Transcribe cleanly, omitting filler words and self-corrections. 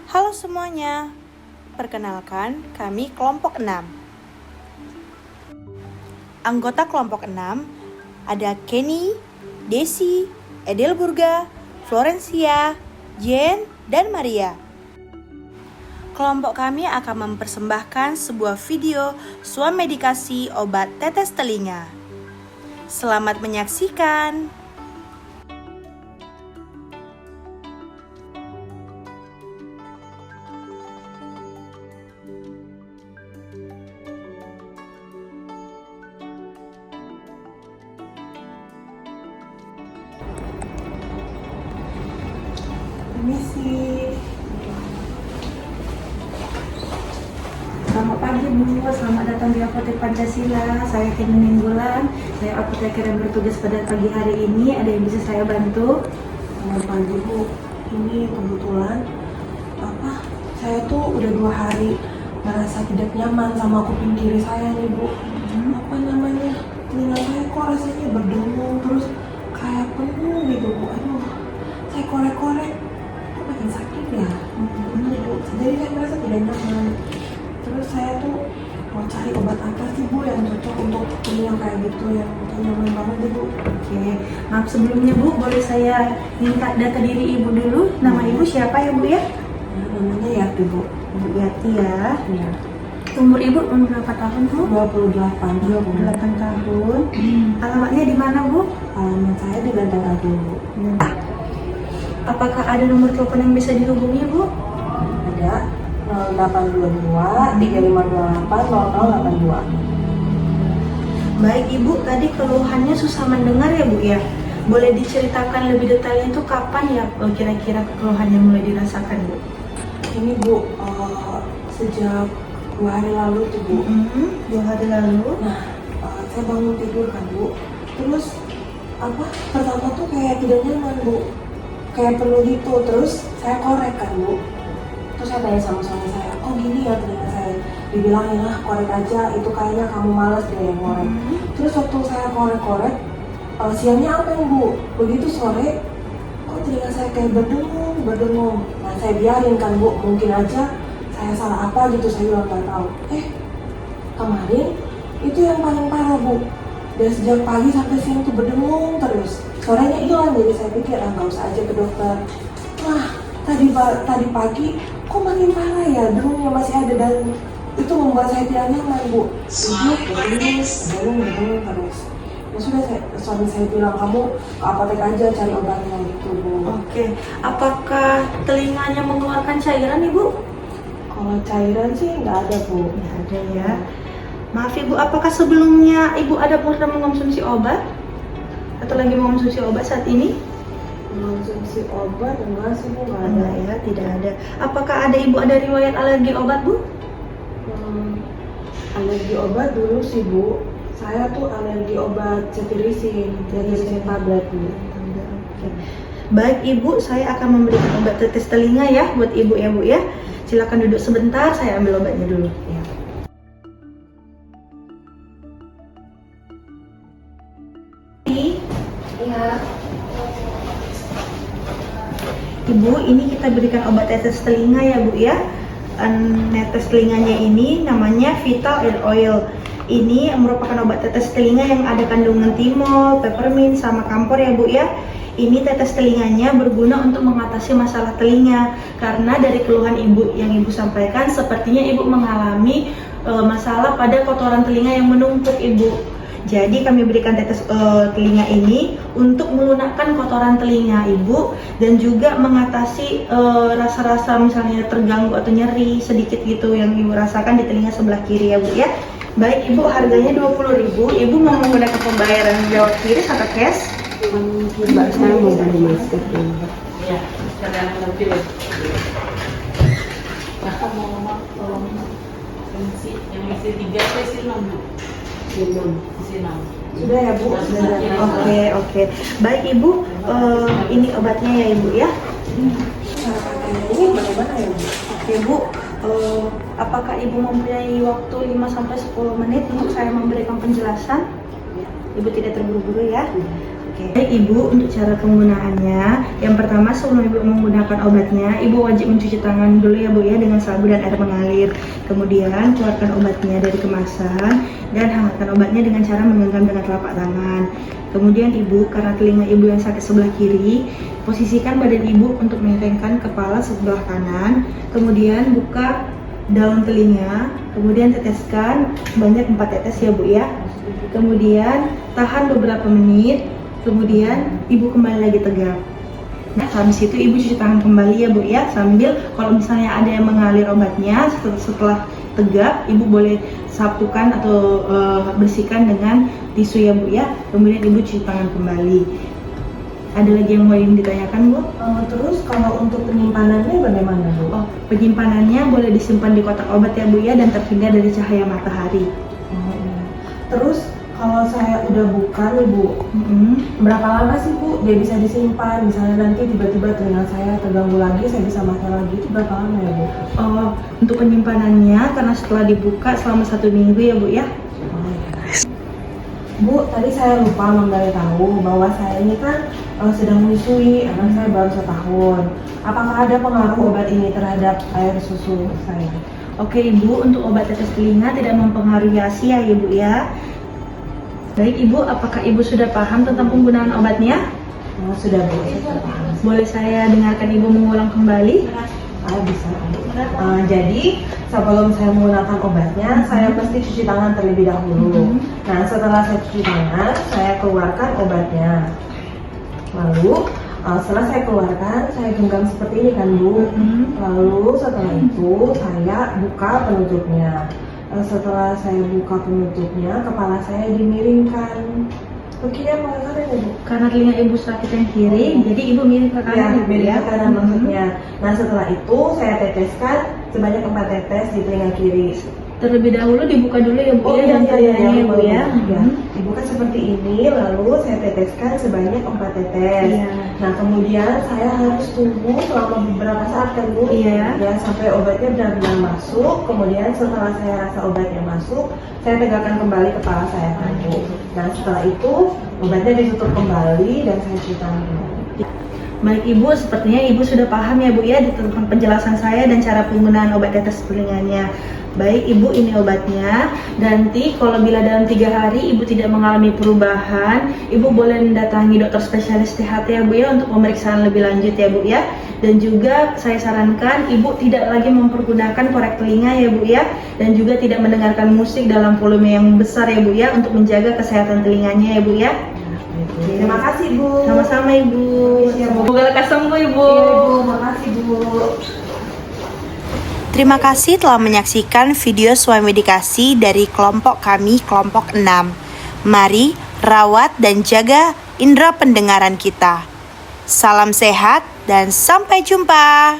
Halo semuanya, perkenalkan kami kelompok 6. Anggota kelompok 6 ada Kenny, Desi, Edelburga, Florencia, Jen, dan Maria. Kelompok kami akan mempersembahkan sebuah video swamedikasi obat tetes telinga. Selamat menyaksikan. Permisi. Selamat pagi Bu, selamat datang di Apotek Pancasila. Saya Kenny Minggulan, saya apoteker yang bertugas pada pagi hari ini. Ada yang bisa saya bantu? Selamat pagi Bu, ini kebetulan saya tuh udah 2 hari merasa tidak nyaman sama kuping kiri saya nih Bu. Telinga saya kok rasanya berdengung terus kayak penuh gitu Bu. Aduh, saya korek-korek kok makin sakit ya. Bu. Jadi saya merasa tidak nyaman. Terus saya tuh mau cari obat apa sih Bu yang cocok untuk telinga kayak gitu yang nyaman banget deh Bu. Oke, maaf sebelumnya Bu, boleh saya minta data diri Ibu dulu? Nama Ibu siapa ya Bu ya? Namanya Yati Bu. Ibu Yati ya. Iya. Umur Ibu berapa tahun Bu? 28 tahun. Alamatnya di mana Bu? Alamat saya di Lenteng Agung Bu. Apakah ada nomor telepon yang bisa dihubungi Bu? Ada 0822 3528 0082. Baik Ibu, tadi keluhannya susah mendengar ya Bu ya? Boleh diceritakan lebih detailnya itu kapan ya kira-kira keluhannya mulai dirasakan Bu? Ini Bu, sejak 2 hari lalu tuh Bu. 2 hari lalu. Nah, saya bangun tidur kan Bu. Terus pertama tuh kayak tidak nyaman Bu, kayak penuh gitu. Terus saya korek kan Bu. Terus saya tanya sama suami saya, oh gini ya telinga saya. Dibilangin lah korek aja, itu kayaknya kamu malas deh yang korek. Terus waktu saya korek-korek, siangnya apa ya Bu? Begitu sore, kok telinga saya kayak berdengung. Nah saya biarin kan Bu, mungkin aja saya salah apa gitu, saya bilang nggak tahu. Kemarin itu yang paling parah Bu. Dan sejak pagi sampai siang tuh berdengung terus. Sorenya hilang, jadi saya pikir nggak usah aja ke dokter. Nah tadi pagi kok makin parah ya, dengungnya masih ada dan itu membuat saya tidak nyaman Bu. Berdengung terus. Ya sudah, suami saya bilang kamu ke apotek aja cari obatnya gitu Bu. Oke, apakah telinganya mengeluarkan cairan Ibu? Kalau cairan sih nggak ada Bu. Nggak ada ya. Maaf Ibu, apakah sebelumnya Ibu pernah mengonsumsi obat? Atau lagi mengonsumsi obat saat ini? Mengonsumsi obat enggak sih Bu, nggak ada. Enggak ya, tidak ada. Apakah Ibu ada riwayat alergi obat Bu? Alergi obat dulu sih Bu. Saya tuh alergi obat cetirizine tablet Bu. Oke. Baik Ibu, saya akan memberikan obat tetes telinga ya buat Ibu ya Bu ya. Silakan duduk sebentar, saya ambil obatnya dulu ya. Iya. Ibu, ini kita berikan obat tetes telinga ya Bu ya. Tetes telinganya ini namanya Vital Ear Oil. Ini merupakan obat tetes telinga yang ada kandungan timol, peppermint, sama kampor ya Bu ya. Ini tetes telinganya berguna untuk mengatasi masalah telinga. Karena dari keluhan Ibu yang Ibu sampaikan, sepertinya Ibu mengalami masalah pada kotoran telinga yang menumpuk Ibu. Jadi kami berikan tetes telinga ini untuk melunakkan kotoran telinga Ibu dan juga mengatasi rasa-rasa misalnya terganggu atau nyeri sedikit gitu yang Ibu rasakan di telinga sebelah kiri ya Bu ya. Baik Ibu, harganya 20.000. Ibu mau menggunakan pembayaran lewat QRIS atau cash? Mbak saya mau beli masker. Iya, sekarang nanti deh. Kakak mau ngomong tolong yang isi 3 atau isi 6 Bu? Isi 6. Sudah ya Bu? Oke. Baik Ibu, ini obatnya ya Ibu ya. Cara pakainya ini bagaimana ya Bu? Oke Bu, apakah Ibu mempunyai waktu 5-10 menit untuk saya memberikan penjelasan? Ibu tidak terburu-buru ya. Oke. Baik Ibu, untuk cara penggunaannya, yang pertama sebelum Ibu menggunakan obatnya, Ibu wajib mencuci tangan dulu ya Bu ya dengan sabun dan air mengalir. Kemudian keluarkan obatnya dari kemasan dan hangatkan obatnya dengan cara menggenggam dengan telapak tangan. Kemudian Ibu, karena telinga Ibu yang sakit sebelah kiri, posisikan badan Ibu untuk miringkan kepala sebelah kanan. Kemudian buka daun telinga, kemudian teteskan sebanyak 4 tetes ya Bu ya. Kemudian tahan beberapa menit, kemudian Ibu kembali lagi tegap. Nah, habis itu Ibu cuci tangan kembali ya Bu ya, sambil kalau misalnya ada yang mengalir obatnya setelah tegap, Ibu boleh sapukan atau bersihkan dengan tisu ya Bu ya. Kemudian Ibu cuci tangan kembali. Ada lagi yang mau ditanyakan Bu? Terus kalau untuk penyimpanannya bagaimana Bu? Oh, penyimpanannya boleh disimpan di kotak obat ya Bu ya, dan terhindar dari cahaya matahari. Iya. Terus kalau saya udah buka nih Bu, berapa lama sih Bu dia bisa disimpan? Misalnya nanti tiba-tiba telinga saya terganggu lagi, saya bisa pakai lagi, itu berapa lama ya Bu? Oh, untuk penyimpanannya karena setelah dibuka selama 1 minggu ya Bu ya. Bu, tadi saya lupa memberitahu bahwa saya ini kan sedang menyusui, anak saya baru 1 tahun. Apakah ada pengaruh obat ini terhadap air susu saya? Oke Ibu, untuk obat tetes telinga tidak mempengaruhi ASI ya Ibu ya. Baik Ibu, apakah Ibu sudah paham tentang penggunaan obatnya? Sudah Bu, saya sudah paham. Boleh saya dengarkan Ibu mengulang kembali? Bisa. Jadi sebelum saya menggunakan obatnya, saya mesti cuci tangan terlebih dahulu. Nah, setelah saya cuci tangan, saya keluarkan obatnya. Lalu setelah saya keluarkan, saya genggam seperti ini kan Bu. Lalu setelah itu saya buka penutupnya. Setelah saya buka penutupnya, kepala saya dimiringkan. Begini apa kanan ya Bu? Karena telinga Ibu sakit yang kiri, jadi Ibu miring ke kanan Ya, Ibu miring ya. ke kanan maksudnya. Nah, setelah itu saya teteskan sebanyak 4 tetes di telinga kiri. Terlebih dahulu dibuka dulu ya Bu ya, dan telinganya ya Bu ya. Dibuka seperti ini, lalu saya teteskan sebanyak 4 tetes. Iya. Nah, kemudian saya harus tunggu selama beberapa saat kan Bu? Iya. Ya, sampai obatnya benar-benar masuk. Kemudian setelah saya rasa obatnya masuk, saya tegakkan kembali kepala saya kan Bu. Nah, setelah itu obatnya ditutup kembali dan saya cuci tangan kembali. Baik Ibu, sepertinya Ibu sudah paham ya Bu ya tentang penjelasan saya dan cara penggunaan obat tetes telinganya. Baik Ibu, ini obatnya. Nanti kalau bila dalam 3 hari Ibu tidak mengalami perubahan, Ibu boleh mendatangi dokter spesialis THT ya Bu ya untuk pemeriksaan lebih lanjut ya Bu ya. Dan juga saya sarankan Ibu tidak lagi mempergunakan korek telinga ya Bu ya, dan juga tidak mendengarkan musik dalam volume yang besar ya Bu ya, untuk menjaga kesehatan telinganya ya Bu ya. Terima kasih Bu. Sama-sama Ibu. Semoga lekas sembuh Ibu. Iya Bu, makasih Bu. Terima kasih telah menyaksikan video suami dikasih dari kelompok kami, kelompok 6. Mari rawat dan jaga indera pendengaran kita. Salam sehat dan sampai jumpa.